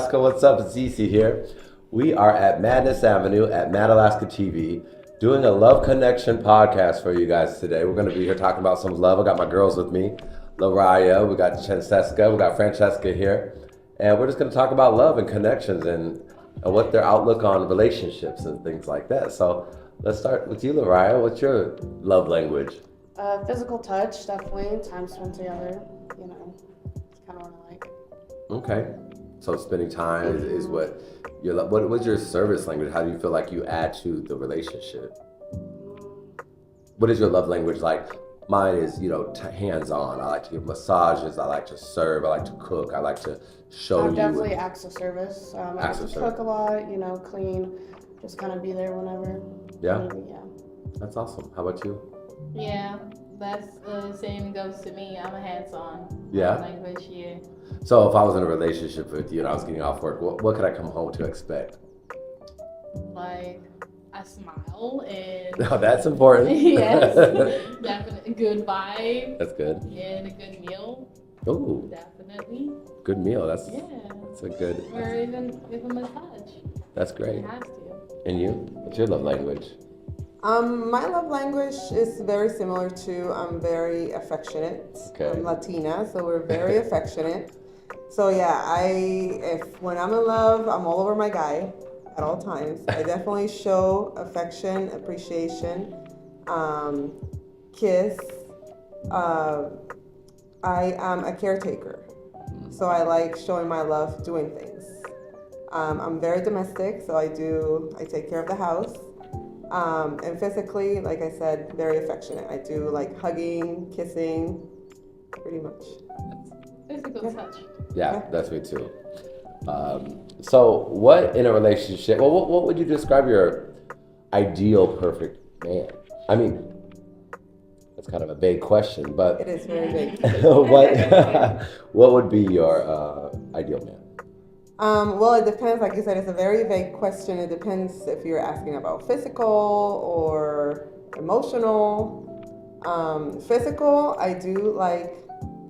Alaska. What's up? It's Zisi here. We are at Madness Avenue at Mad Alaska TV doing a Love Connection podcast for you guys today. We're going to be here talking about some love. I got my girls with me, Laraya, we got Francesca, we got Francesca here. And we're just going to talk about love and connections and what their outlook on relationships and things like that. So let's start with you, Laraya. What's your love language? Physical touch, definitely. Time spent together, it's kind of what I like. Okay. So spending time is what your love. What's your service language? How do you feel like you add to the relationship? What is your love language like? Mine is, hands-on. I like to give massages. I like to serve. I like to cook. I like to show you. Definitely acts of service. I like to cook a lot, clean, just kind of be there whenever. Yeah? Yeah. That's awesome. How about you? Yeah, that's the same goes to me. I'm a hands-on language, yeah. So if I was in a relationship with you and I was getting off work, what could I come home to expect? Like a smile and Oh, that's important. yes, definitely a good vibe. That's good. And a good meal. Ooh, Definitely. good meal. That's a good. Or even give a massage. That's great. It has to. And you? What's your love language? My love language is very similar to I'm very affectionate. Okay. I'm Latina, so we're very affectionate. So yeah, when I'm in love, I'm all over my guy at all times. I definitely show affection, appreciation, kiss. I am a caretaker, so I like showing my love doing things. I'm very domestic, so I take care of the house. And physically, like I said, very affectionate. I do like hugging, kissing, pretty much. Physical touch. Yeah, that's me too. So what in a relationship, what would you describe your ideal perfect man? I mean, that's kind of a vague question, but It is very big. what would be your ideal man? Well, it depends. Like you said, it's a very vague question. It depends if you're asking about physical or emotional. Physical, I do like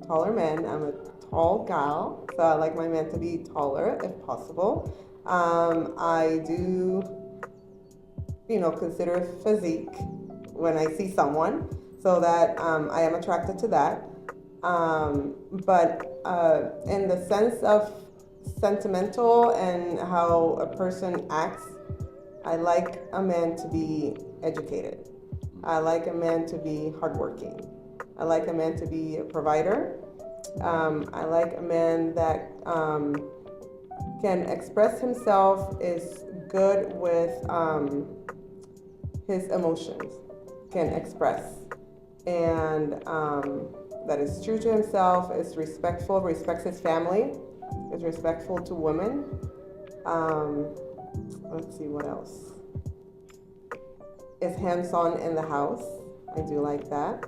taller men. I'm a tall gal, so I like my man to be taller if possible. I do, consider physique when I see someone, so that I am attracted to that. But in the sense of sentimental and how a person acts, I like a man to be educated. I like a man to be hardworking. I like a man to be a provider. I like a man that can express himself, is good with his emotions, can express, and that is true to himself, is respectful, respects his family, is respectful to women. Let's see, what else? Is hands-on in the house. I do like that.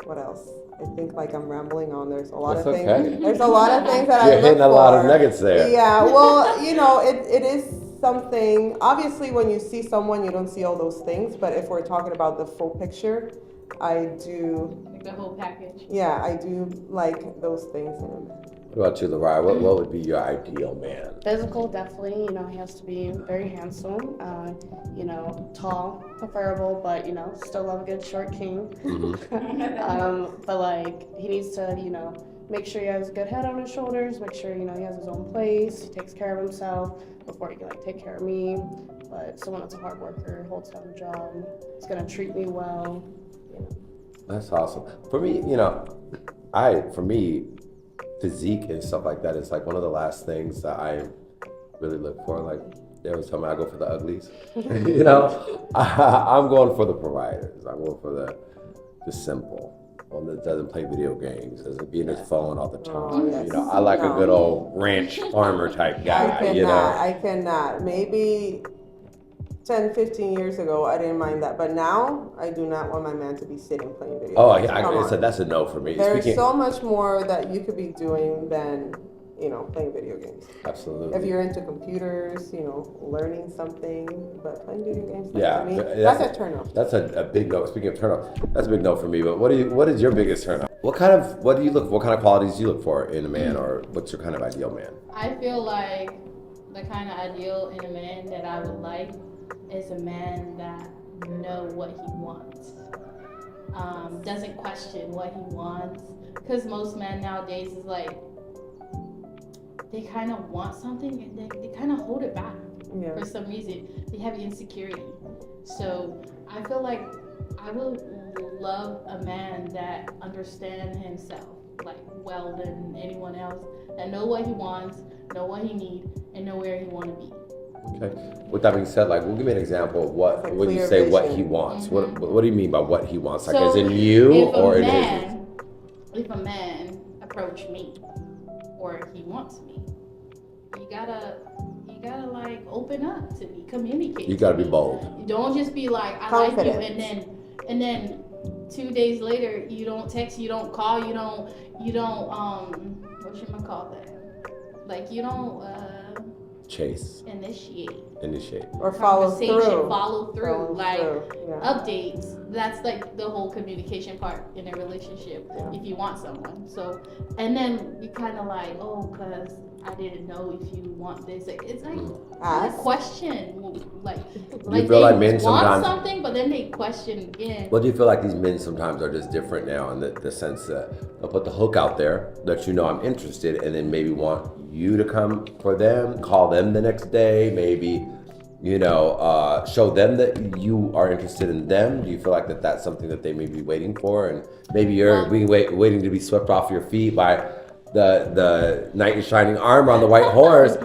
What else? I think like I'm rambling on. There's a lot of things. Okay. There's a lot of things that I You're look hitting a for. lot of nuggets there. Yeah, well, it is something. Obviously, when you see someone, you don't see all those things. But if we're talking about the full picture, I do. Like the whole package. Yeah, I do like those things in him. What about you, Laraya? What would be your ideal man? Physical, definitely, he has to be very handsome, tall, preferable, but, still love a good short king. Mm-hmm. But, he needs to, make sure he has a good head on his shoulders, make sure, he has his own place, he takes care of himself before he can, take care of me. But someone that's a hard worker, holds down a job, is going to treat me well, That's awesome. For me, physique and stuff like that is like one of the last things that I really look for. Like they always tell me I go for the uglies. I'm going for the providers. I'm going for the simple one that doesn't play video games, doesn't be in his phone all the time. Oh, yes. I like a good old ranch farmer type guy. I cannot. Maybe 10, 15 years ago, I didn't mind that. But now, I do not want my man to be sitting playing video games. I said that's a no for me. There's so much more that you could be doing than, playing video games. Absolutely. If you're into computers, learning something, but playing video games, Yeah, that's a turn off. That's a big no. Speaking of turn off, that's a big no for me. But what is your biggest turn off? What kind of qualities do you look for in a man, or what's your kind of ideal man? I feel like the kind of ideal in a man that I would like is a man that know what he wants. Doesn't question what he wants. Because most men nowadays is like, they kind of want something and they kind of hold it back for some reason. They have insecurity. So I feel like I would love a man that understands himself like well than anyone else, that know what he wants, know what he needs, and know where he want to be. Okay. With that being said, give me an example of what when you clear say what vision. he wants. What do you mean by what he wants? Like So as in you if or a in his? man, if a man approach me or he wants me, you gotta like open up to me, communicate. You gotta to be me. bold. You don't just be like, I Confident. like you, and then 2 days later you don't text, you don't call, you don't what should I call that? Like you don't Chase, initiate Or follow conversation, through. follow through, Yeah. updates. That's like the whole communication part in a relationship. Yeah. If you want someone, so and then you kind of like, cause I didn't know if you want this. Like, it's like a question, like you feel like they men want sometimes- something, but then they question again. Well, do you feel like these men sometimes are just different now in the sense that they'll put the hook out there that I'm interested, and then maybe want you to come for them, call them the next day, maybe, show them that you are interested in them? Do you feel like that's something that they may be waiting for, and maybe you're waiting to be swept off your feet by the knight in shining armor on the white horse,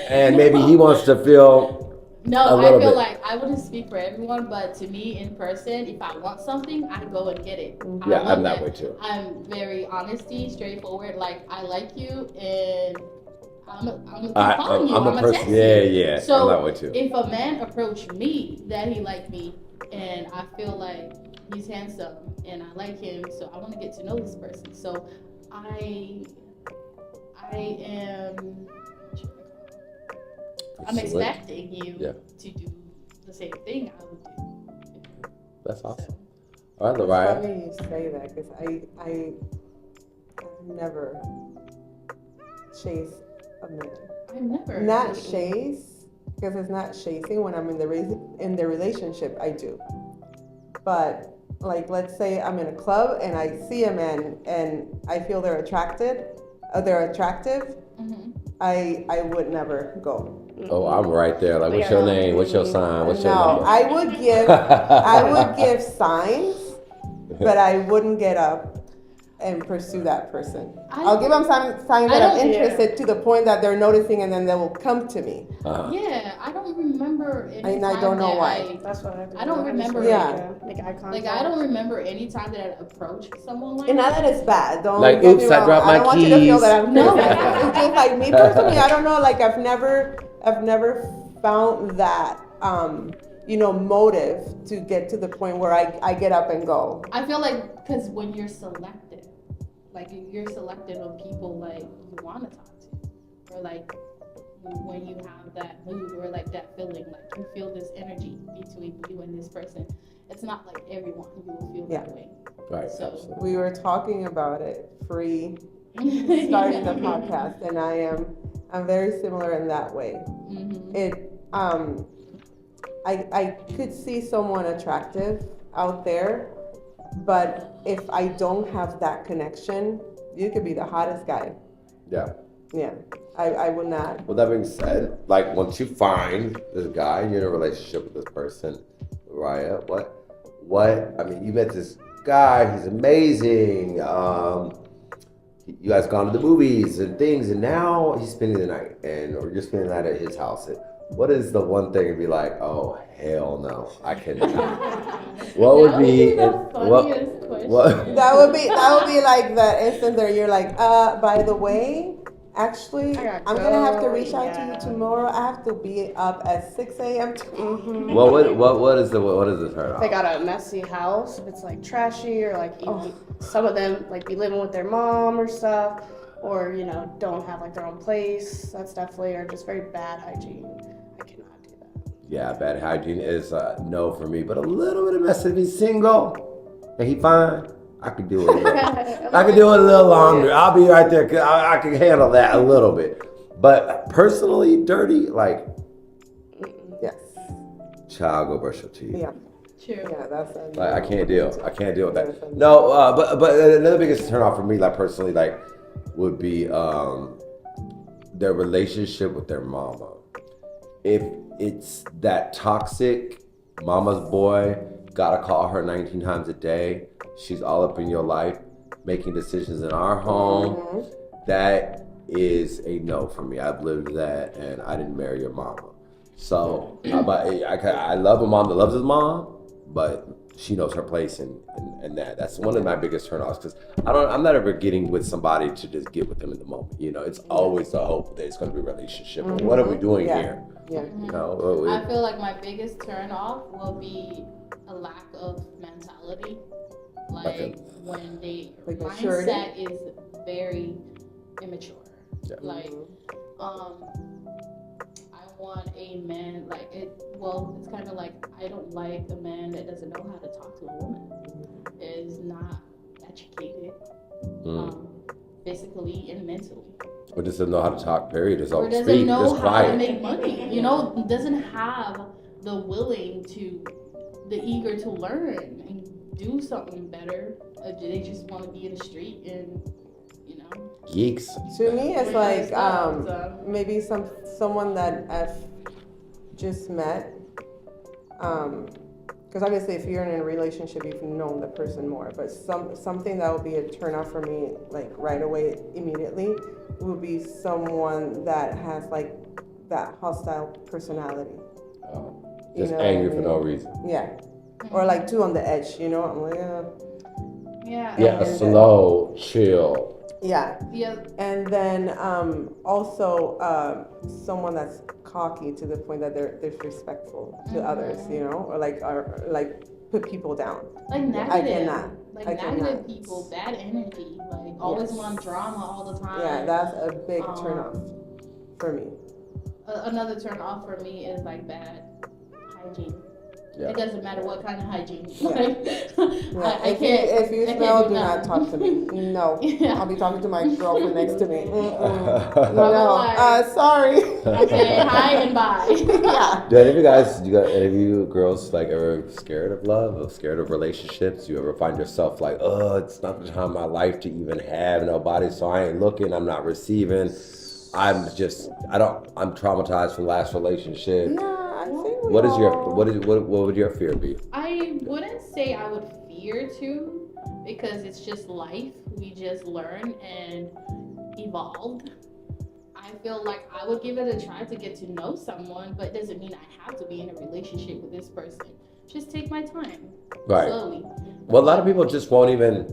and maybe he wants to feel. No, I feel like I wouldn't speak for everyone, but to me, in person, if I want something, I go and get it. Yeah, I'm that way too. I'm very honesty, straightforward. Like I like you, and I'm calling you. I'm a person. Text you. Yeah. So I'm that way too. if a man approached me that he liked me, and I feel like he's handsome and I like him, so I want to get to know this person. So I'm expecting you to do the same thing I would do. That's awesome. So. All right, It's Lariah. funny you say that because I've never chased a man. I've never. Not chase, because it's not chasing. When I'm in the relationship, I do. But like, let's say I'm in a club and I see a man and I feel they're attractive. Mm-hmm. I would never go. Oh, I'm right there. Like, what's your name? What's your sign? What's your number? I would give signs, but I wouldn't get up and pursue that person. I'll give them some signs that I'm interested to the point that they're noticing, and then they will come to me. Yeah, I don't remember any And I don't know why. That's what I do. I don't remember. Make eye contact. Like I don't remember any time that I approached someone like And not that. that it's bad. Don't Like, get oops, me I wrong. dropped my I don't want you to feel keys. that I'm No. It's just like me personally. I don't know. Like I've never found that motive to get to the point where I get up and go. I feel like because when you're selective, like you're selective of people like you want to talk to, or like when you have that mood or like that feeling, like you feel this energy between you and this person. It's not like everyone who will feel that way. Right. So Absolutely. We were talking about it starting the podcast, and I'm very similar in that way. Mm-hmm. I could see someone attractive out there, but if I don't have that connection, you could be the hottest guy. Yeah. Yeah, I would not. Well, that being said, like once you find this guy and you're in a relationship with this person, Mariah, what? I mean, you met this guy. He's amazing. You guys gone to the movies and things, and now he's spending the night, or you're spending the night at his house. What is the one thing to be like? Oh hell no, I cannot. What would be? the funniest question. What? That would be like the instance where you're like, by the way, actually, I'm gonna have to reach out to you tomorrow. I have to be up at 6 a.m. Mm-hmm. Well, what is the turn off? They got a messy house. If it's like trashy or like some of them like be living with their mom or stuff, or don't have like their own place. That's definitely, or just very bad hygiene. I cannot do that. Yeah, bad hygiene is no for me, but a little bit of mess if he's single and he fine. I could do it. I could do it a little longer. I'll be right there. I can handle that a little bit. But personally, dirty, like, Yes. child, go brush your teeth. Yeah. True. Yeah, that's Like, I can't deal with that. No, but another biggest turn off for me, like personally, like, would be their relationship with their mama. If it's that toxic, mama's boy, gotta call her 19 times a day, she's all up in your life, making decisions in our home, that is a no for me. I've lived that, and I didn't marry your mama. So, I love a mom that loves his mom, but she knows her place in that's one of my biggest turnoffs, because I'm not ever getting with somebody to just get with them in the moment. It's always the hope that it's going to be a relationship. And what are we doing here? Yeah. I feel like my biggest turn off will be a lack of mentality. Like when they mindset is very immature. Yeah. Like I want a man it's kind of like, I don't like a man that doesn't know how to talk to a woman, is not educated physically and mentally, or just doesn't know how to talk, period. Just or don't doesn't speak, know just how quiet. to make money, doesn't have the eager to learn and do something better. They just want to be in the street and Geeks. To me, it's like so. maybe someone that I've just met. Because obviously, if you're in a relationship, you've known the person more. But something that would be a turnoff for me, like right away, immediately, would be someone that has like that hostile personality. Just angry for no reason. Yeah, or like too on the edge. I'm like, Yeah, slow, chill. yeah. Yeah. And then also someone that's cocky to the point that they're disrespectful to others, or like put people down. Like negative. I cannot. Like I negative cannot. people, bad energy, like always want drama all the time. Yeah, that's a big turn off for me. Another turn off for me is like bad hygiene. Yeah. It doesn't matter what kind of hygiene. Yeah. I can't. If you smell, do not talk to me. No, Yeah. I'll be talking to my girlfriend next to me. Like, No, sorry. Okay, hi and bye. Yeah. Do any of you girls like ever scared of love, or scared of relationships? You ever find yourself like, it's not the time of my life to even have nobody, so I ain't looking, I'm not receiving. I'm traumatized from last relationship. Yeah, I think What would your fear be? I wouldn't say I would fear to, because it's just life. We just learn and evolve. I feel like I would give it a try to get to know someone, but it doesn't mean I have to be in a relationship with this person. Just take my time. Right. Slowly. Well, a lot of people just won't even,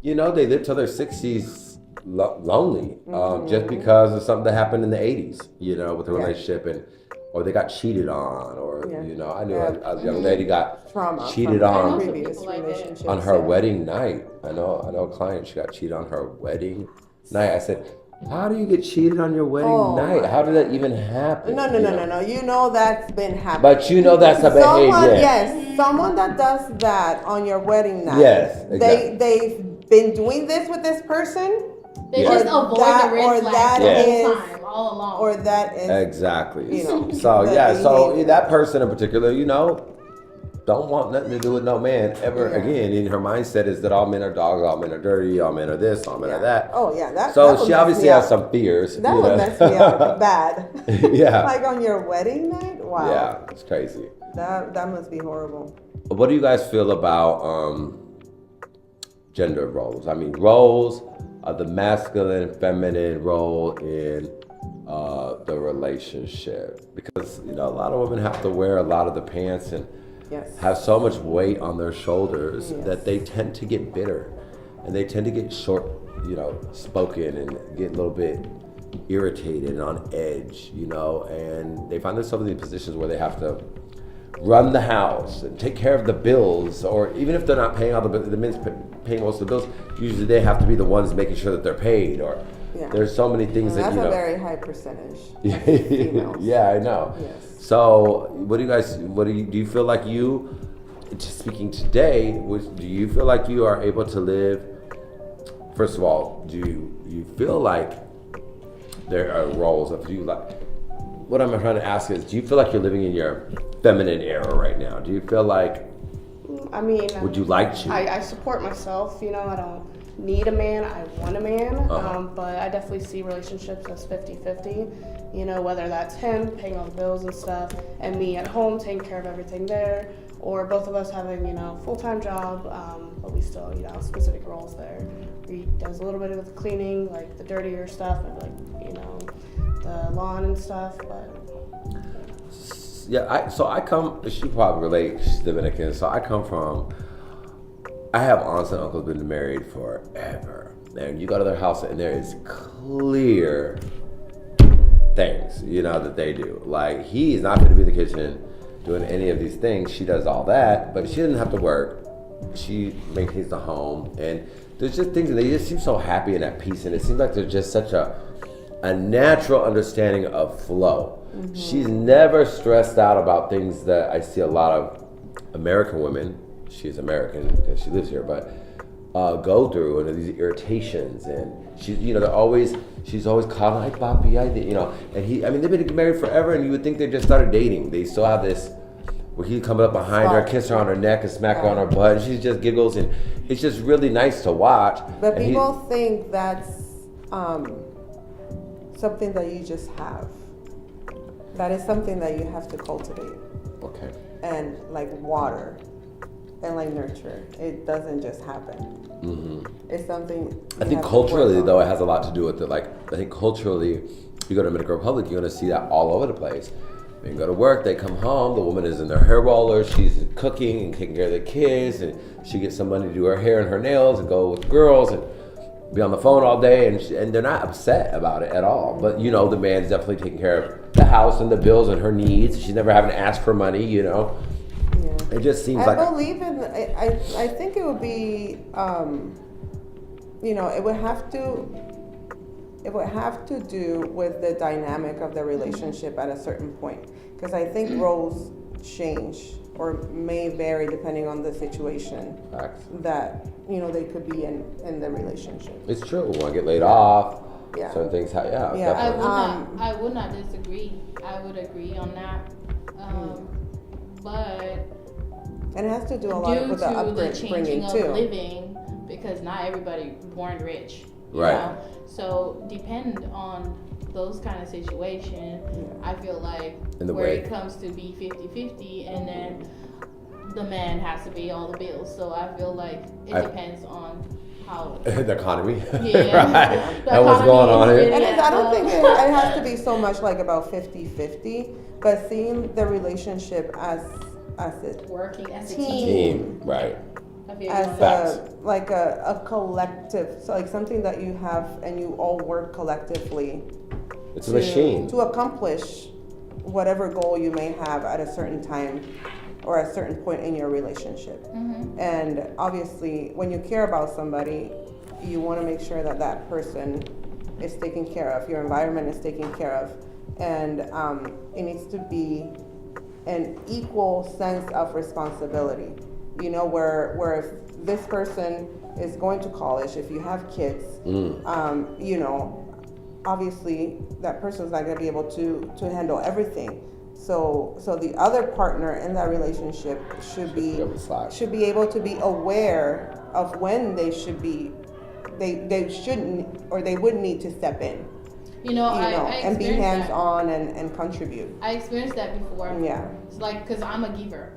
they live till their 60s lonely, just because of something that happened in the 80s, with the relationship, or they got cheated on, or, I knew a young lady got trauma cheated from on previous relationships. on her wedding night. I know a client, she got cheated on her wedding night. I said, how do you get cheated on your wedding night? How did that even happen? No. That's been happening. But that's a behavior. Yes, someone that does that on your wedding night. Yes, exactly. They've been doing this with this person. They just avoid the red flags the whole time, all along. Or that is exactly. So behavior. that person in particular, don't want nothing to do with no man ever again. And her mindset is that all men are dogs, all men are dirty, all men are this, all men are that. Oh yeah, that. So that she obviously has some fears. That would mess me up bad. Yeah. Like on your wedding night. Wow. Yeah, it's crazy. That must be horrible. What do you guys feel about gender roles? I mean, roles of the masculine and feminine role in the relationship, because a lot of women have to wear a lot of the pants and have so much weight on their shoulders that they tend to get bitter, and they tend to get short, spoken, and get a little bit irritated and on edge, and they find themselves in these positions where they have to run the house and take care of the bills, or even if they're not paying all the men's paying most of the bills, usually they have to be the ones making sure that they're paid, or Yeah. There's so many things And that that's a very high percentage of females. Yeah, I know. Yes. So, do you feel like just speaking today, do you feel like you are able to live, first of all, do you feel like there are roles of what I'm trying to ask is, do you feel like you're living in your feminine era right now? Do you feel like, I mean, would you like to? I support myself, you know, I don't need a man, I want a man, but I definitely see relationships as 50-50, you know, whether that's him paying all the bills and stuff, and me at home taking care of everything there, or both of us having, you know, full-time job, but we still, you know, specific roles there. He does a little bit of the cleaning, like the dirtier stuff, and like, you know, the lawn and stuff, but... Yeah, she probably relate, she's Dominican, so I have aunts and uncles been married forever. And you go to their house and there is clear things, you know, that they do. Like, he's not going to be in the kitchen doing any of these things. She does all that, but she doesn't have to work. She maintains the home. And there's just things, and they just seem so happy and at peace. And it seems like there's just such a natural understanding of flow. Mm-hmm. She's never stressed out about things that I see a lot of American women, she's American because she lives here, but go through, and these irritations, and she's, you know, she's always calling, like, Papi, you know, and they've been married forever, and you would think they just started dating. They still have this, where he'd come up behind her, kiss her on her neck, and smack her on her butt, and she just giggles, and it's just really nice to watch. But people think that's something that you just have. That is something that you have to cultivate. Okay. And like water. And like nurture. It doesn't just happen. Mm-hmm. It's something. I think culturally, though, it has a lot to do with it. Like, I think culturally, you go to Dominican Republic, you're going to see that all over the place. They go to work, they come home, the woman is in their hair roller, she's cooking and taking care of the kids, and she gets somebody to do her hair and her nails and go with girls and be on the phone all day, and they're not upset about it at all. But, you know, the man's definitely taking care of the house and the bills and her needs. She's never having to ask for money, you know. It just seems I think it would be, you know, it would have to do with the dynamic of the relationship at a certain point. Because I think roles change or may vary depending on the situation that, you know, they could be in the relationship. It's true. We want to get laid off. Yeah. Certain things, definitely. I would not disagree. I would agree on that. But... And it has to do a lot with the upbringing too. Living, because not everybody born rich. Right. Know? So depend on those kind of situations. I feel like it comes to be 50-50, and then the man has to pay all the bills. So I feel like it depends on how the economy. Yeah. Right. And what's going on here. And I don't think it has to be so much like about 50-50, but seeing the relationship as it working as a team, right? As a collective, so like something that you have and you all work collectively. It's a machine to accomplish whatever goal you may have at a certain time or a certain point in your relationship. Mm-hmm. And obviously, when you care about somebody, you want to make sure that that person is taken care of. Your environment is taken care of, and it needs to be an equal sense of responsibility, you know, where if this person is going to college, if you have kids, you know, obviously that person's not going to be able to handle everything. So the other partner in that relationship should be able to be aware of when they should be, they shouldn't, or they would need to step in. You know, I and be hands-on and contribute. I experienced that before. Yeah. It's like, because I'm a giver.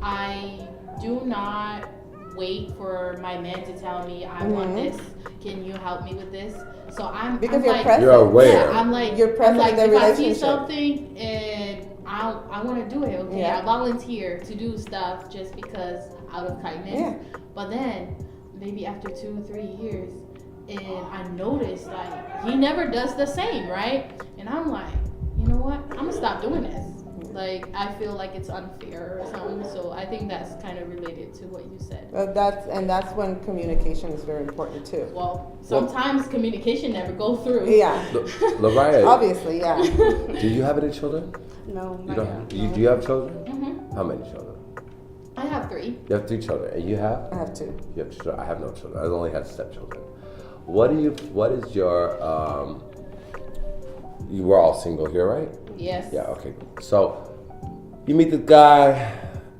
I do not wait for my man to tell me, I want this. Can you help me with this? So you're aware. Yeah, I'm like, you're present in the if relationship. I see something and I want to do it, okay? Yeah. I volunteer to do stuff just because out of kindness. Yeah. But then, maybe after 2 or 3 years, and I noticed like he never does the same, right? And I'm like, you know what? I'm gonna stop doing this. Like, I feel like it's unfair or something. So I think that's kind of related to what you said. That's when communication is very important too. Well, sometimes communication never goes through. Yeah, Lariah, obviously, yeah. do you have any children? No, You not don't. yet. Do you have children? Hmm. How many children? I have 3. You have 3 children, and you have? I have 2. You have children. I have no children. I only have stepchildren. What is your you were all single here, right? Yes. Yeah, okay. So you meet this guy,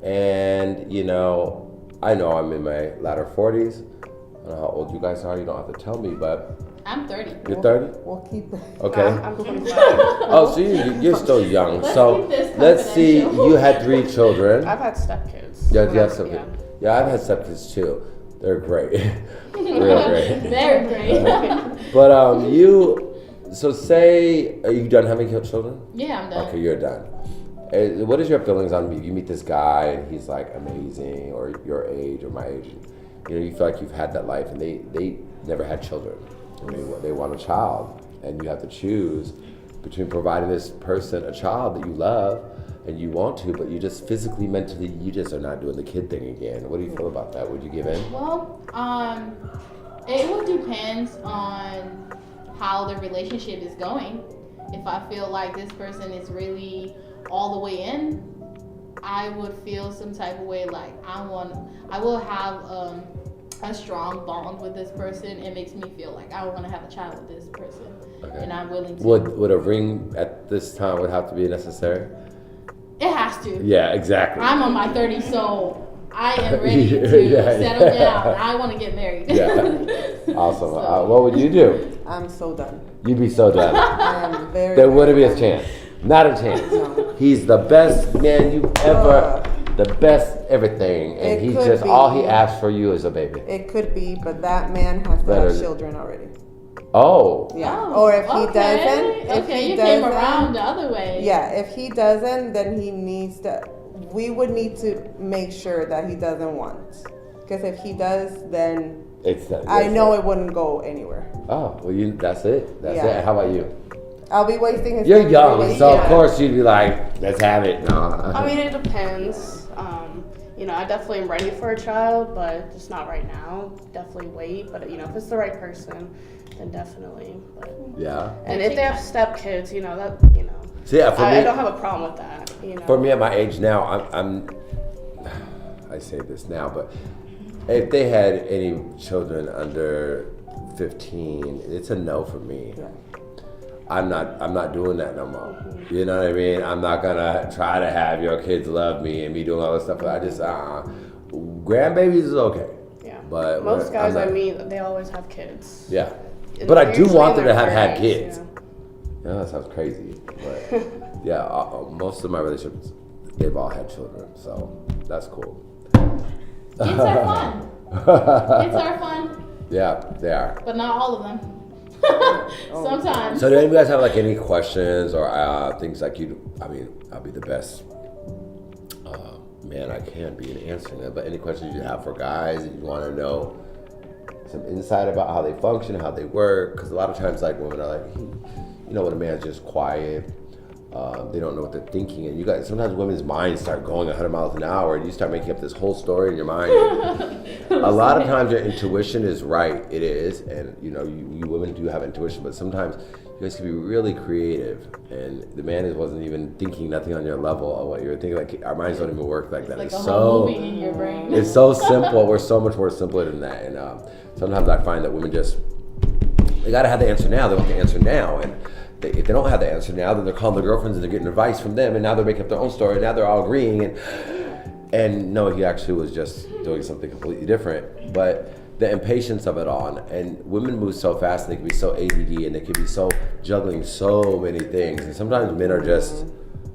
and I know I'm in my latter 40s. I don't know how old you guys are. You don't have to tell me, but I'm 30. you're 30? We'll keep it. Okay. I'm 25. Oh, so you're still young. Let's So keep this let's see. confidential. You had 3 children. I've had stepkids. Yeah, you have Whatever, stepkids. Yeah, I've had stepkids too. They're great. Real great. Very great. But so say, are you done having children? Yeah, I'm done. Okay, you're done. What is your feelings on you meet this guy and he's like amazing, or your age or my age, and, you feel like you've had that life, and they never had children. They want a child, and you have to choose between providing this person a child that you love and you want to, but you just physically, mentally, you just are not doing the kid thing again. What do you feel about that? Would you give in? Well, it would depend on how the relationship is going. If I feel like this person is really all the way in, I would feel some type of way, like I will have a strong bond with this person. It makes me feel like I want to have a child with this person, Okay. and I'm willing to. Would a ring at this time would have to be necessary? It has to. Yeah, exactly. I'm on my 30s, so I am ready to Yeah, settle yeah. down. I want to get married. Yeah. Awesome. So- What would you do? I'm so done. You'd be so done. I am very. There wouldn't be a done. chance. Not a chance. No. He's the best man you ever, the best everything, and It he's could just all he be. asks for you is a baby. It could be, but that man has to Better- have children already. Oh. Yeah. Oh, Or if he okay. doesn't, if Okay, he you doesn't, came around the other way. yeah, if he doesn't, then he needs to. We would need to make sure that he doesn't want. Because if he does, then It's that. I know it wouldn't go anywhere. Oh, well, that's it. That's Yeah. it. How about you? I'll be wasting his You're time. young, Wasting so of time. course you'd be like, let's have it. No. I mean, it depends. I definitely am ready for a child, but just not right now. Definitely wait, but if it's the right person, then definitely. But, Yeah. and if they have stepkids, that So yeah, for me, I don't have a problem with that. For me at my age now, I say this now, but if they had any children under 15, it's a no for me. Yeah. I'm not doing that no more. You know what I mean? I'm not gonna try to have your kids love me and be doing all this stuff. I just grandbabies is okay. Yeah. But Most I'm guys not- I meet, they always have kids. Yeah. And But I they're do usually want in them to their have had 30s, kids. yeah. Yeah, that sounds crazy. But yeah, most of my relationships, they've all had children, so that's cool. Kids are fun. Kids are fun, Yeah, they are. but not all of them. Sometimes. So do any of you guys have like any questions or things like I'll be the best man I can be in answering that, but any questions you have for guys that you want to know some insight about how they function, how they work, because a lot of times like women are like, when a man's just quiet, they don't know what they're thinking, and you guys, sometimes women's minds start going 100 miles an hour and you start making up this whole story in your mind. A lot of times your intuition is right, it is, and you women do have intuition, but sometimes you guys can be really creative, and the man wasn't even thinking nothing on your level of what you're thinking. Like our minds don't even work like that. Like It's a so whole movie in your brain. it's so simple. We're so much more simpler than that, and sometimes I find that women they gotta have the answer now. They want the answer now, and if they don't have the answer now, then they're calling their girlfriends and they're getting advice from them, and now they're making up their own story. And now they're all agreeing, and no, he actually was just doing something completely different. But the impatience of it all, and women move so fast, and they can be so ADD, and they can be so juggling so many things. And sometimes men are just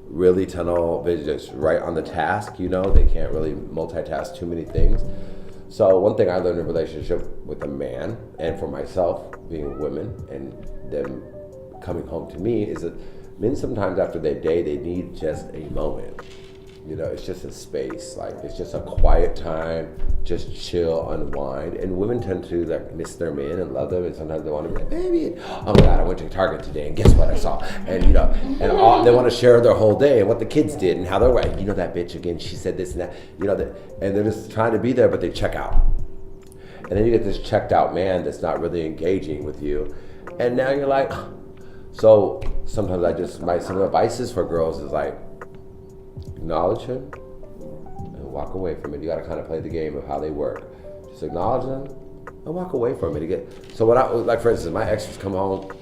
really tunnel vision, just right on the task. They can't really multitask too many things. So one thing I learned in a relationship with a man, and for myself being women, and them coming home to me, is that men sometimes after their day, they need just a moment. You know, it's just a space. Like, it's just a quiet time, just chill, unwind. And women tend to like miss their men and love them, and sometimes they want to be like, baby, oh my God, I went to Target today, and guess what I saw? And you know, and they want to share their whole day and what the kids did and how they're like, you know, that bitch again, she said this and that, you know, and they're just trying to be there, but they check out. And then you get this checked out man that's not really engaging with you, and now you're like, so sometimes some advices for girls is like, acknowledge him and walk away from it. You got to kind of play the game of how they work. Just acknowledge them and walk away from it. So when like for instance, my ex would come home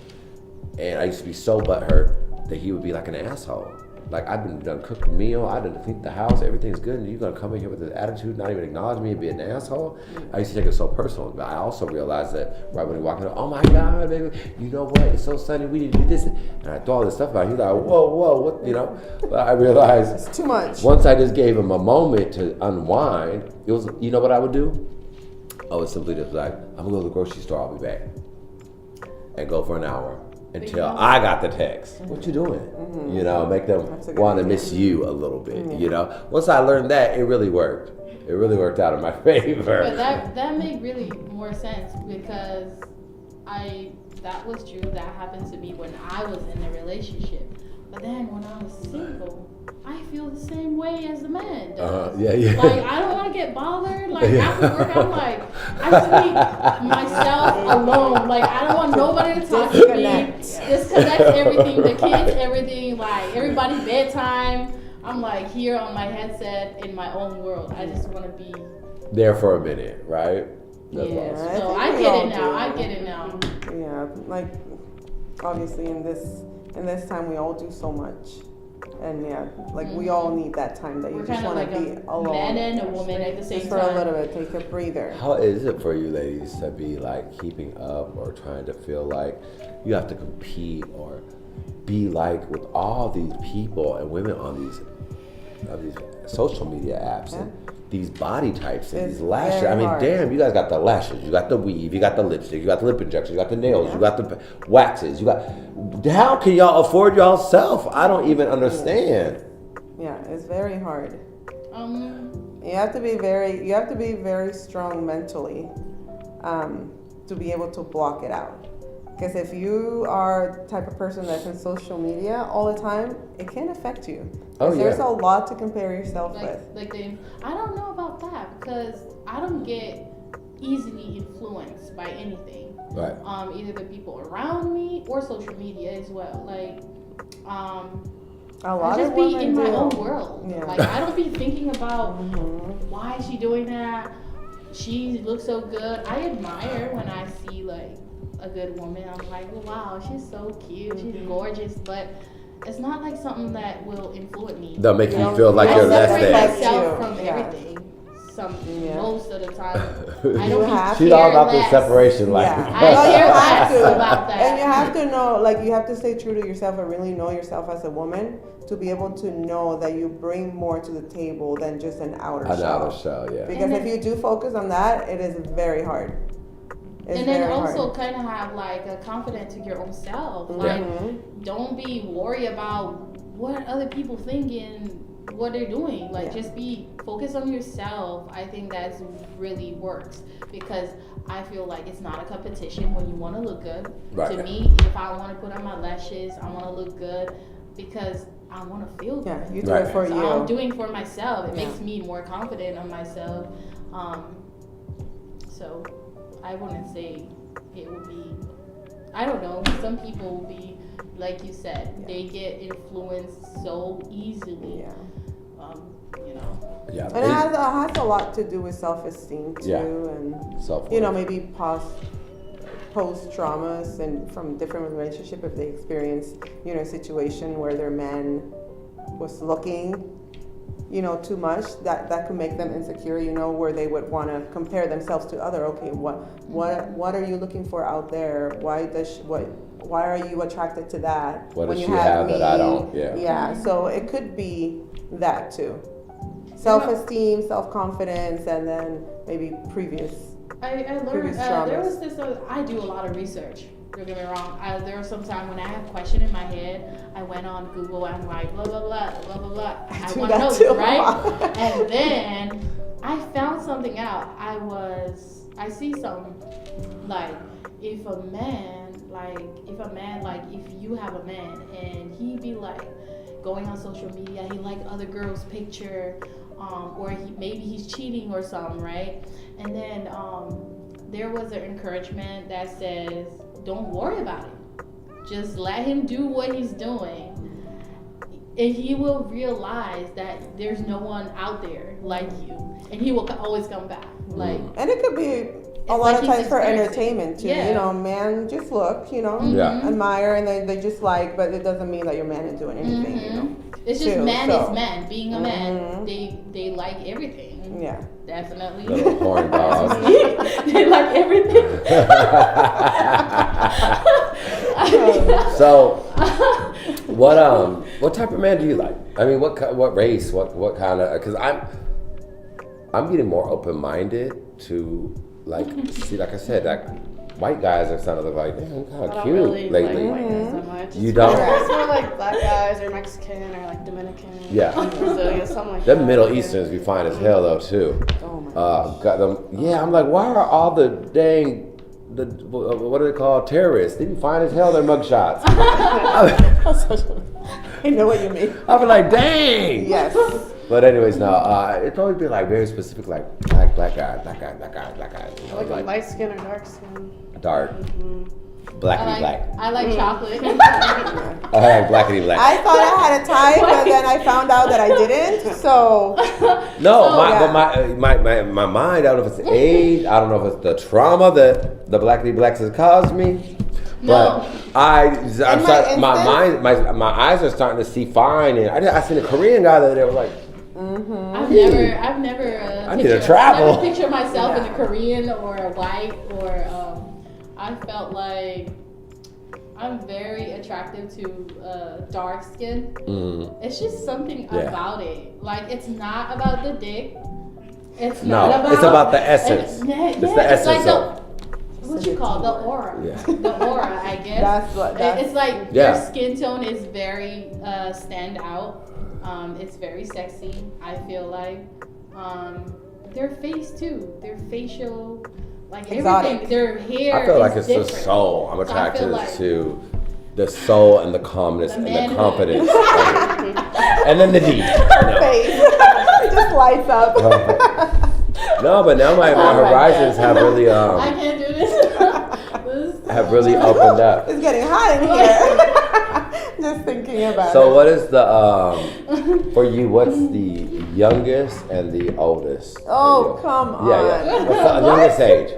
and I used to be so butthurt that he would be like an asshole. Like, I've been done cooked a meal, I done cleaned the house, everything's good, and you're gonna come in here with this attitude, not even acknowledge me and be an asshole? I used to take it so personal, but I also realized that right when he walked in, oh my God, baby, you know what, it's so sunny, we need to do this. And I thought all this stuff about it. He's like, whoa, what, you know? But I realized It's too much. once I just gave him a moment to unwind, it was, you know what I would do? I would simply just like, I'm gonna go to the grocery store, I'll be back. And go for an hour. Until I got the text. What you doing? You know, make them want to miss you a little bit, you know. Once I learned that, it really worked. It really worked out in my favor. But that made really more sense because that was true. That happened to me when I was in a relationship. But then when I was single, I feel the same way as the man does. Yeah. Like, I don't want to get bothered. Like, after work, I'm like, I just need myself alone. Like, I don't want nobody to talk to me. Disconnect everything, the kids, everything, like, everybody's bedtime. I'm like here on my headset in my own world. I just want to be there for a minute, right? That's yeah. So I I think we get all it now. do. I get it now. Yeah, like obviously in this time we all do so much, and yeah, like we all need that time that you We're just kind of want like to be a alone. man and a woman at the same Just for time. a little bit, take a breather. How is it for you ladies to be like keeping up or trying to feel like you have to compete or be like with all these people and women on these social media apps and these body types and It's these lashes? very I mean, hard. damn, you guys got the lashes, you got the weave, you got the lipstick, you got the lip injections, you got the nails, you got the waxes, you got. How can y'all afford y'all self? I don't even understand. Yeah, it's very hard. Um, You have to be very strong mentally to be able to block it out. Because if you are the type of person that's in social media all the time, it can affect you. Oh, yeah. There's a lot to compare yourself with. I don't know about that because I don't get easily influenced by anything. Right. Either the people around me or social media as well. Like, A lot I just of be women in my do. own world. Yeah. Like, I don't be thinking about why is she doing that. She looks so good. I admire when I see like a good woman. I'm like, oh, wow, she's so cute. She's gorgeous, but it's not like something that will influence me. They'll make you don't feel like I you're less separate than. myself from Yeah. everything. Yeah. Most of the time, I You don't have She's care all about less. the separation, like. Yeah. I Well, care you have less to. about that. And you have to know, like, you have to stay true to yourself and really know yourself as a woman to be able to know that you bring more to the table than just an outer Another shell. show, yeah. Because if you do focus on that, it is very hard. It's And then very also hard. kind of have like a confidence to your own self. Yeah. Like, don't be worried about what other people think and what they're doing. Like, Yeah. just be focused on yourself. I think that's really works because I feel like it's not a competition when you want to look good. Right. To me, if I want to put on my lashes, I want to look good because I want to feel good. Yeah, you do Right. it for So you. I'm doing for myself. It Yeah. makes me more confident on myself. So I wouldn't say it would be. I don't know. Some people will be, like you said, they get influenced so easily. Yeah. You know. Yeah. And it has a lot to do with self-esteem too, Yeah. and Self-worth. you know, maybe post traumas and from different relationship if they experience, you know, a situation where their man was looking, you know, too much, that could make them insecure, you know, where they would want to compare themselves to other. Okay, what are you looking for out there? Why are you attracted to that? What when does you she have me? that I don't? Yeah. Yeah, so it could be that too. Self-esteem, self-confidence, and then maybe previous I learned Previous there traumas. was this. I do a lot of research. Don't get me wrong. There was some time when I had a question in my head. I went on Google and like blah blah blah blah blah blah. I do want to that know too. this, right? And then I found something out. I see some like if you have a man and he be like going on social media, he like other girls' picture, or maybe he's cheating or something, right? And then there was an encouragement that says, don't worry about it. Just let him do what he's doing. And he will realize that there's no one out there like you. And he will always come back. Like, And it could be a lot like of he's times for experiencing. entertainment too. Yeah. You know, man just look, you know, Yeah. admire, and they just like, but it doesn't mean that your man is doing anything, you know. It's just Too, man so. is man. Being a man, they like everything. Yeah. Definitely. Little horn dog. They like everything. So, what type of man do you like? I mean, what race? What kind of? Because I'm getting more open minded to like see, like I said, that white guys are starting to look like, damn, kind I of don't cute really lately. like white guys that much. You don't? It's more like black guys or Mexican or like Dominican. Yeah. Brazilian, something like Them that. Middle Easterns be fine as hell though too. Oh my Got them. Yeah, I'm like, why are all the dang what are they called? Terrorists. They be fine as hell. Their mugshots. I know what you mean. I be like, dang. Yes. But anyways, no. It's always been like very specific, like black guy. You know, Like a like light skin or dark skin. dark, blackity black. I like chocolate. I like blackity black. I thought I had a type, but then I found out that I didn't. So No, yeah. but my mind. I don't know if it's age. I don't know if it's the trauma that the blackity blacks has caused me. No. But my eyes are starting to see fine, and I seen a Korean guy the other day. I was like, I've never. I need to travel. Never picture myself in a Korean or a white or. I felt like I'm very attractive to dark skin. It's just something about it. Like it's not about the dick. It's not about. It's about the essence. It's the essence like of. what you call the aura. Yeah. The aura, I guess. It's like Yeah. their skin tone is very stand out. It's very sexy. I feel like their face too. Their facial, like Exotic. everything. Their hair. I feel like is it's different. the soul. I'm So I attracted feel like- to the soul and the calmness The and the manhood. confidence. And then the deed. No. face. It just lights up. No, but now my horizons have really I can't do this. have really opened up. It's getting hot in here. Just thinking about it. So what is the for you? What's the youngest and the oldest? Oh, for you? come on. Yeah. What's the youngest age?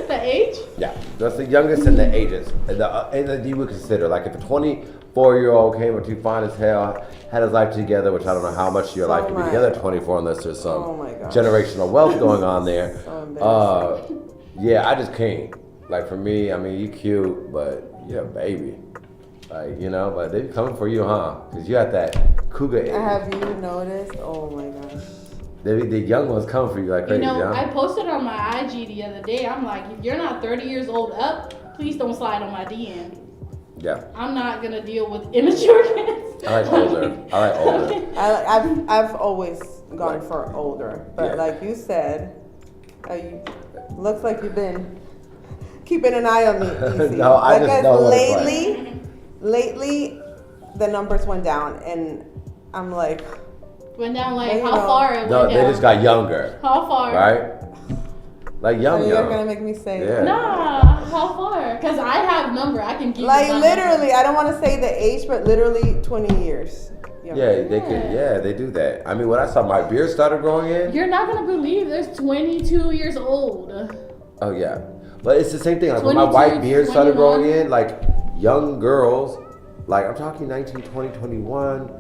The age? Yeah, that's the youngest and the ages. And that you would consider, like if a 24-year-old came up to you fine as hell, had his life together, which I don't know how much your life could be my together at 24 unless there's some Oh my gosh. generational wealth going on there. So embarrassing. Yeah, I just can't. Like for me, I mean, you cute, but you're a baby. Like, you know, but they be coming for you, huh? Because you at that cougar age. Have you noticed? Oh my gosh. The young ones come for you like crazy, You know, huh? I posted on my IG the other day. I'm like, if you're not 30 years old up, please don't slide on my DM. Yeah. I'm not gonna deal with immature kids. I like older. I've always gone for older, but Yeah. like you said, you, looks like you've been keeping an eye on me. Easy. No, I just Because know what it's lately, the numbers went down, and I'm like, Went down like You how know. far it No, went they down. just got younger, How far? right? Like you're young. gonna make me say Yeah. it. Nah, how far? Cause I have number. I can give Like you my literally, I don't want to say the age, but literally 20 years. Yeah, they could. Yeah, they do that. I mean, when I saw my beard started growing in. You're not gonna believe there's 22 years old. Oh yeah, but it's the same thing. Like when my 22, white beard started 21. growing in, like young girls, like I'm talking 19, 20, 21,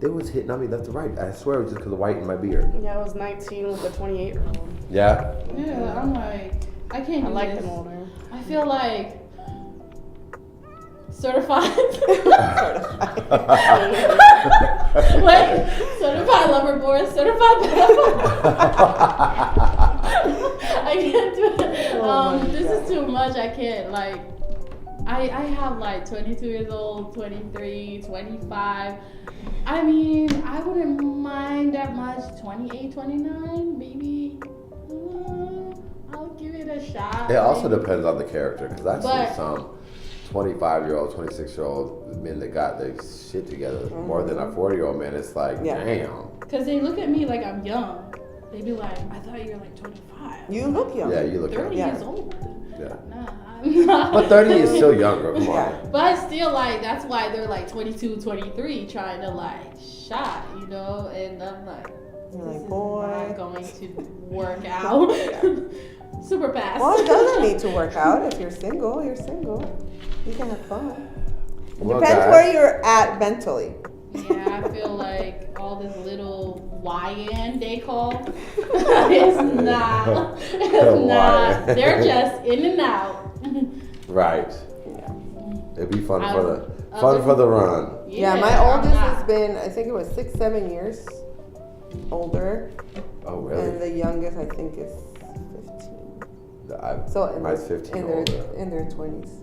they was hitting on me left and right. I swear it was just because of white in my beard. Yeah, I was 19 with a 28-year-old. Yeah. Yeah, I'm like, I can't do I like this. them older. I feel like certified. Wait, certified lover boy, certified pedophile. I can't do it. my this God. is too much. I can't like. I have like 22 years old, 23, 25. I mean, I wouldn't mind that much. 28, 29, maybe. I'll give it a shot. It also maybe. depends on the character, because I've But- seen some 25-year-old, 26-year-old men that got their shit together more than a 40-year-old man. It's like, Yeah. damn. Cause they look at me like I'm young. They be like, I thought you were like 25. You look young. Yeah, you look 30 young. Yeah. years old. Yeah. Nah, I'm not. But 30 is still younger. Come on. Yeah. But still, like, that's why they're like 22, 23, trying to like shot, you know? And I'm like, You're this like, is boy. not going to work out. Super fast. Well, it doesn't need to work out. If you're single, you're single. You can have fun. It Well, depends guys. where you're at mentally. Yeah, I feel like all this little YN they call it's not. It's not. They're just in and out. Right. Yeah. It'd be fun I- for the run. Yeah, my I'm oldest not. has been, I think it was 6, 7 years older. Oh, And really? the youngest, I think, is 15. So in Mine's their, 15 in older. their, in their 20s. 15.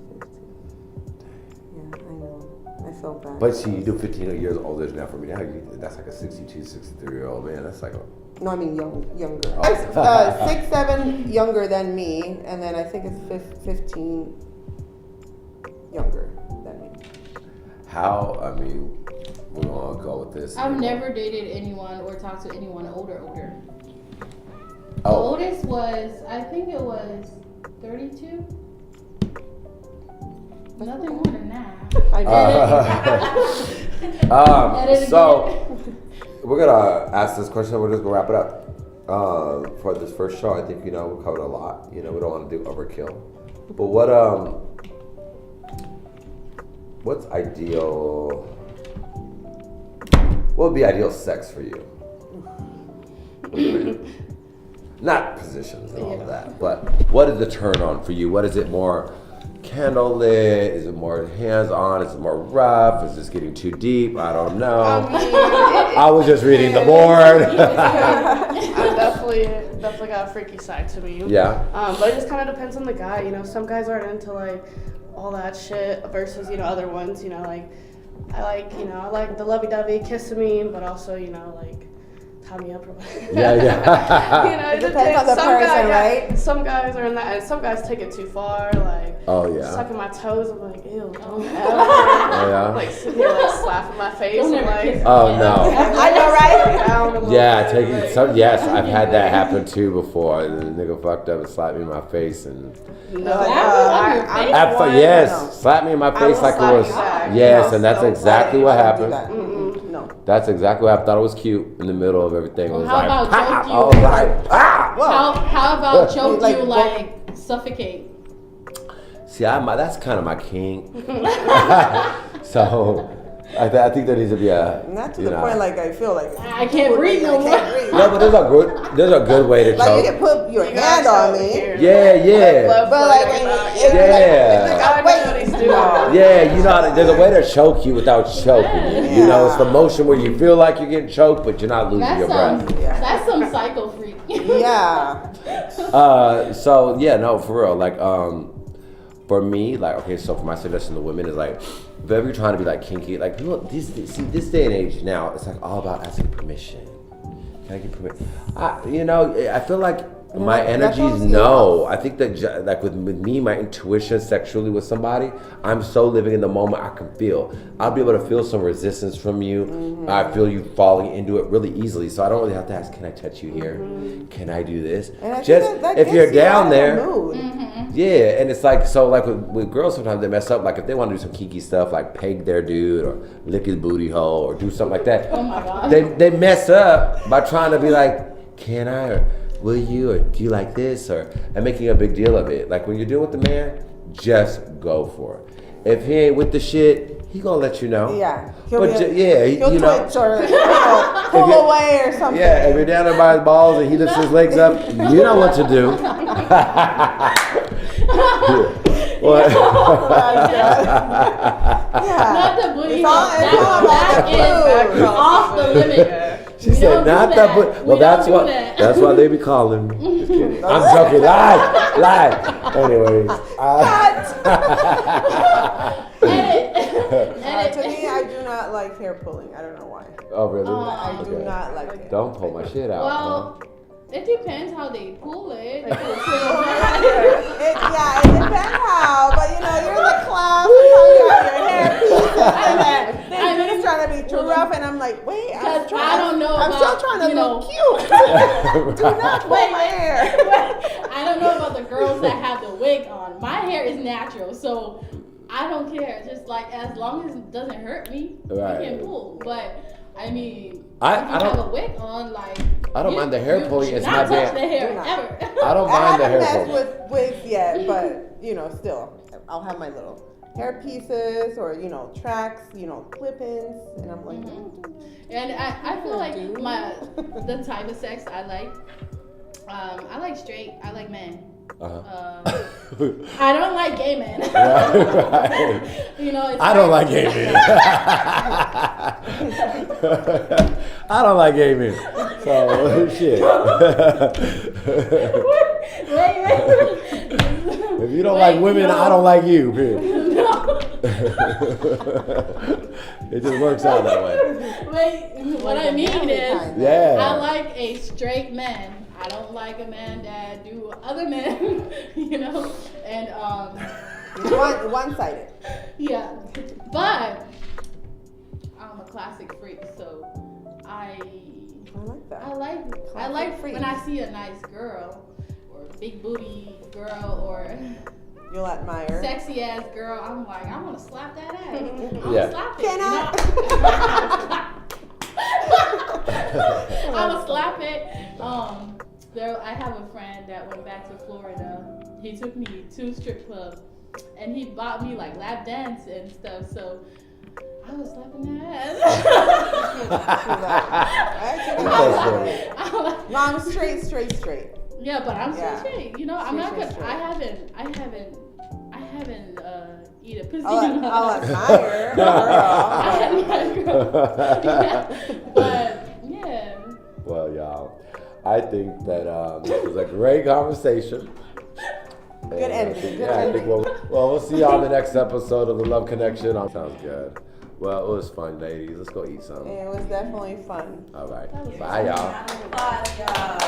Yeah, I know. I feel bad. But see, you do 15 years older now for me now. That's like a 62, 63-year-old man. That's like a... No, I mean younger. Oh. 6, 7 younger than me, and then I think it's 15 younger than me. How, I mean, we're going to go with this. I've never dated anyone or talked to anyone older. The Oh, oldest was, I think it was 32. Nothing more than that. I know. Edit so again. we're gonna ask this question. We're just gonna wrap it up for this first show. I think we covered a lot. We don't want to do overkill. But what's ideal? What would be ideal sex for you? Not positions and all of that, but what is the turn on for you? What is it more? Candlelit? Is it more hands-on? Is it more rough? Is this getting too deep? I don't know. I was just reading the board. I definitely got a freaky side to me. Yeah. But it just kind of depends on the guy. Some guys aren't into like all that shit versus other ones. Like I like the lovey-dovey kissing me, but also like tie me up or whatever. Yeah. It depends on the person, right? Some guys are in that, and some guys take it too far. Like Oh yeah. sucking my toes. I'm like, ew, don't ever. Oh yeah. Like sitting here like slapping my face. Don't I'm ever like, kiss Oh no. I know, right? down a little Yeah, bit, taking like- some. Yes, I've had that happen too before. The nigga fucked up and slapped me in my face and. No, Like, At one, yes, no. slap me in my I face will like it slap was. you back. Yes, No, and that's no, exactly I what don't do happened. that. Mm-mm, no. That's exactly what I thought. It was cute in the middle of everything. It was How like, about "Pow!" choke I was you? like, ah! Well, How about choke Like, you what- like suffocate? See, that's kind of my king. So, I think there needs to be a. not to the point like I feel like I can't breathe no I more. can't breathe. No, but there's a good way to Like you choke. can put your You hand gotta on show me. here. Yeah. But like, Yeah. I know what he's doing. There's a way to choke you without choking you. It's the motion where you feel like you're getting choked, but you're not losing That's your some. breath. Yeah. That's some psycho freak. Yeah. So yeah, no, for real. Like, for me, like, okay, so for my suggestion to women is like, if ever you're trying to be like kinky, like people, this day and age now, it's like all about asking permission. Can I get permission? I feel like my that energy is throws you no. I think that like with me, my intuition sexually with somebody, I'm so living in the moment. I can feel. I'll be able to feel some resistance from you. Mm-hmm. I feel you falling into it really easily. So I don't really have to ask, can I touch you here? Can I do this? And I think Just that if gets you're you down out of there. the mood. Yeah, and it's like, so like with girls sometimes they mess up, like if they want to do some kinky stuff like peg their dude or lick his booty hole or do something like that, Oh my god. they mess up by trying to be like, can I, or will you, or do you like this, and making a big deal of it. Like when you're dealing with the man, just go for it. If he ain't with the shit, he gonna let you know. Yeah. But He'll you know, twitch or pull away or something. yeah, if you're down there by his balls and he lifts his legs up, you know what to do. What? Yeah. Not the booty It's all- hole. it's all about That the is food. off the limit. She We said don't not do that. that. But We well, that's don't do what. that. That's why they be calling me. Just kidding. I'm joking. Lie. Anyways. Edit. To me, I do not like hair pulling. I don't know why. Oh really? I do not like it. Don't pull my shit out. Well, it depends how they pull it. Yeah, it depends how, but you're in the class, sometimes you have your hair pieces, and they're just trying to be too rough, and I'm like, wait, I'm still trying to look cute. Do not pull my hair. I don't know about the girls that have the wig on. My hair is natural, so I don't care. Just like as long as it doesn't hurt me, Right. I can pull. But I mean, I if you don't- have a wig on, like I don't mind the hair pulling. You It's should not my touch damn. the hair Do not. ever. I don't I mind the haven't hair messed pulling. with wigs yet, but still, I'll have my little hair pieces or tracks, clip-ins, and I'm like, And I feel like the type of sex I like straight. I like men. I don't like gay men. Right. It's I don't like gay men. I don't like gay men. So shit. Wait. If you don't like women, I don't like you. Period. No. It just works out that way. Wait. What I mean is, Yeah. I like a straight man. I don't like a man that do other men. And one-sided. yeah. But I'm a classic freak, so I like that. I like Classic freak. when I see a nice girl or a big booty girl or You'll admire. sexy ass girl. I'm like, I want to slap that ass. I'm Yeah. gonna slap it. Can I'm gonna slap it. I have a friend that went back to Florida. He took me to strip club, and he bought me like lap dance and stuff. So I was slapping that ass. No, I'm straight. Yeah, but I'm Yeah. straight. I'm not Straight, gonna. straight. I haven't eat a pussy. I'll admire, girl. Yeah. But yeah. Well, y'all, I think that this was a great conversation. Good ending. Good I ending. think we'll see y'all in the next episode of The Love Connection. Sounds good. Well, it was fun, ladies. Let's go eat something. It was definitely fun. All right. Bye, y'all. Bye, y'all.